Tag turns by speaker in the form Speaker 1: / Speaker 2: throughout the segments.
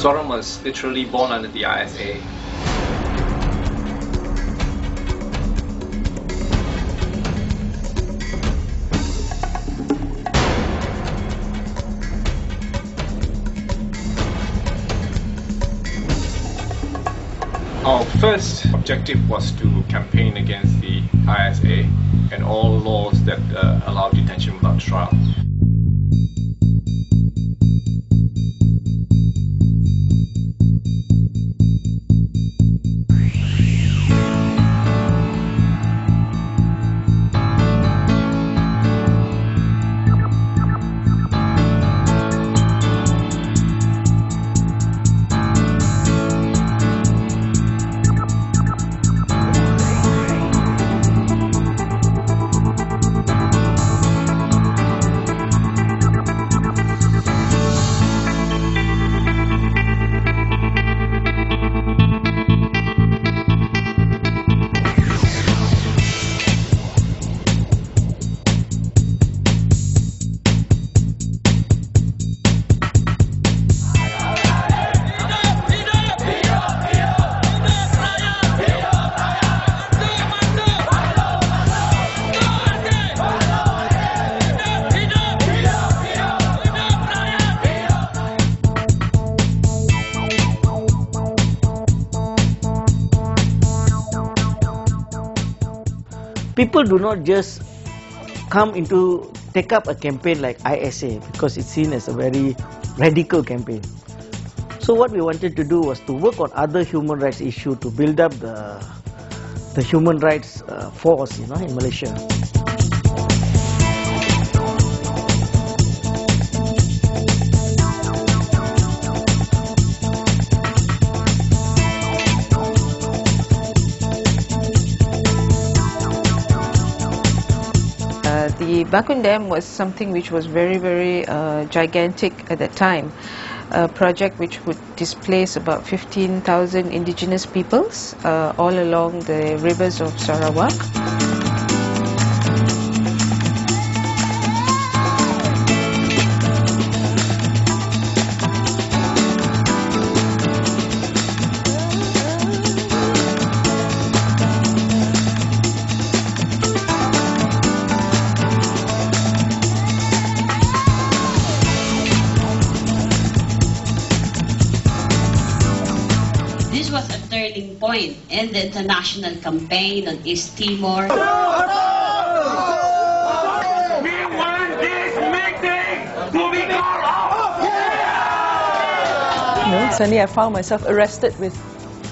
Speaker 1: Suaram was literally born under the ISA. Our first objective was to campaign against the ISA and all laws that allow detention without trial.
Speaker 2: People do not just take up a campaign like ISA because it's seen as a very radical campaign. So what we wanted to do was to work on other human rights issues to build up the human rights force, in Malaysia.
Speaker 3: The Bakun Dam was something which was very, very gigantic at that time. A project which would displace about 15,000 indigenous peoples all along the rivers of Sarawak.
Speaker 4: This was a turning point in the international campaign on East Timor.
Speaker 5: We want this meeting to be called off!
Speaker 6: Suddenly I found myself arrested with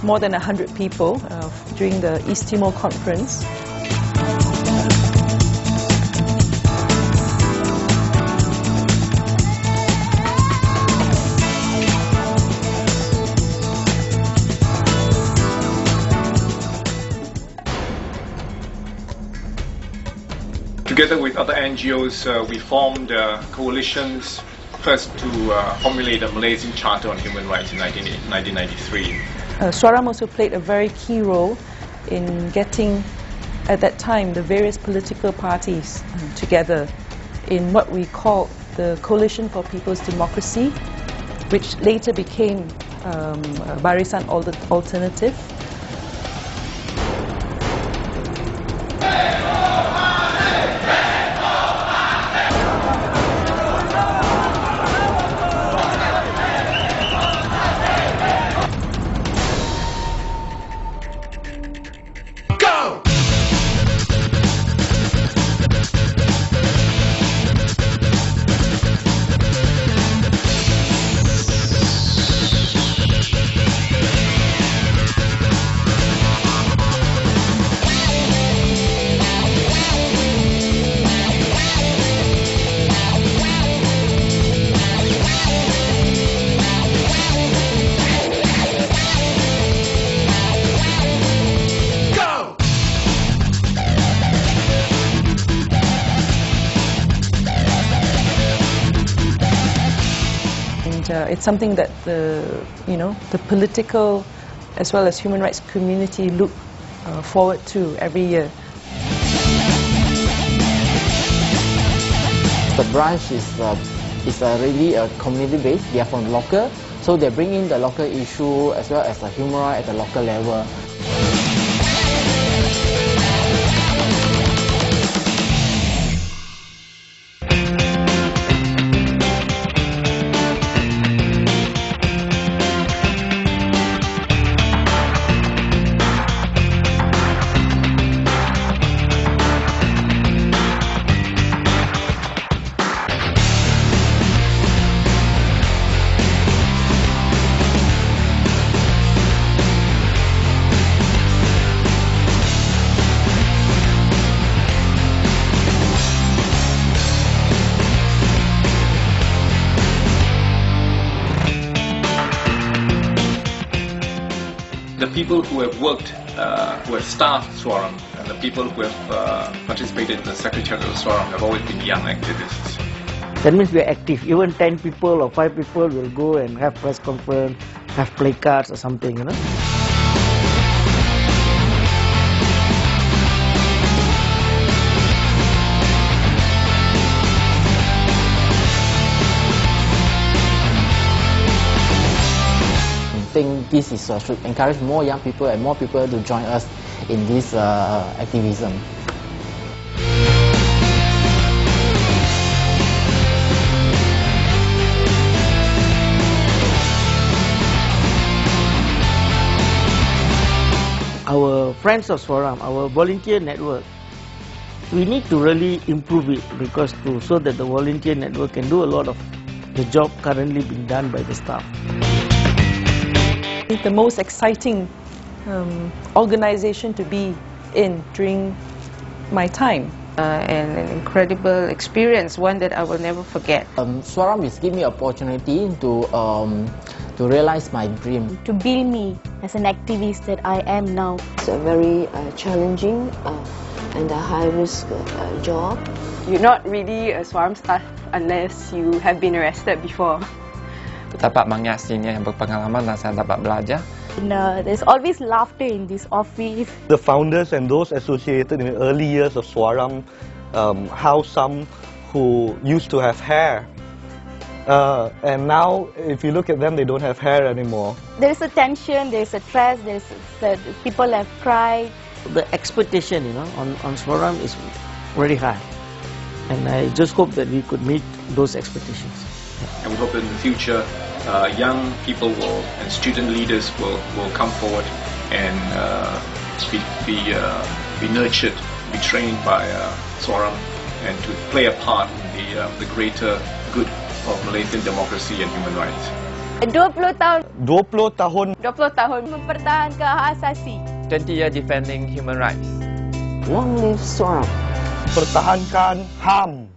Speaker 6: more than 100 people during the East Timor conference.
Speaker 1: Together with other NGOs, we formed coalitions, first to formulate a Malaysian Charter on Human Rights in 1993.
Speaker 6: Suaram also played a very key role in getting, at that time, the various political parties together in what we called the Coalition for People's Democracy, which later became Barisan Alternative. It's something that the political as well as human rights community look forward to every year.
Speaker 7: The branch is really a community based. They are from local, So they bring in the local issue as well as the human rights at the local level.
Speaker 1: The people who have worked, who have staffed Suaram, and the people who have participated in the Secretariat of Suaram have always been young activists.
Speaker 2: That means we are active. Even 10 people or 5 people will go and have press conference, have placards or something, you know.
Speaker 7: I think this is, should encourage more young people and more people to join us in this activism.
Speaker 2: Our friends of Suaram, our volunteer network, we need to really improve it because so that the volunteer network can do a lot of the job currently being done by the staff.
Speaker 6: The most exciting organization to be in during my time.
Speaker 3: And an incredible experience, one that I will never forget.
Speaker 7: Suaram is giving me an opportunity to realize my dream.
Speaker 8: To build me as an activist that I am now.
Speaker 9: It's a very challenging and a high-risk job.
Speaker 10: You're not really a Suaram staff unless you have been arrested before.
Speaker 11: Dapat banyak senior yang berpengalaman dan saya dapat belajar.
Speaker 8: There's always laughter in this office.
Speaker 12: The founders and those associated in the early years of Suaram, how some who used to have hair, and now if you look at them, they don't have hair anymore.
Speaker 8: There's a tension, there's a stress, people have cried.
Speaker 2: The expectation, you know, on Suaram is very high, and I just hope that we could meet those expectations.
Speaker 1: And we hope that in the future, young people and student leaders will come forward and be nurtured, be trained by Suaram, and to play a part in the greater good of Malaysian democracy and human rights.
Speaker 8: 20 tahun.
Speaker 12: 20 tahun.
Speaker 10: 20 tahun
Speaker 8: Mempertahankan hak asasi.
Speaker 11: 20 years defending human rights.
Speaker 9: Long live Suaram.
Speaker 12: Pertahankan HAM.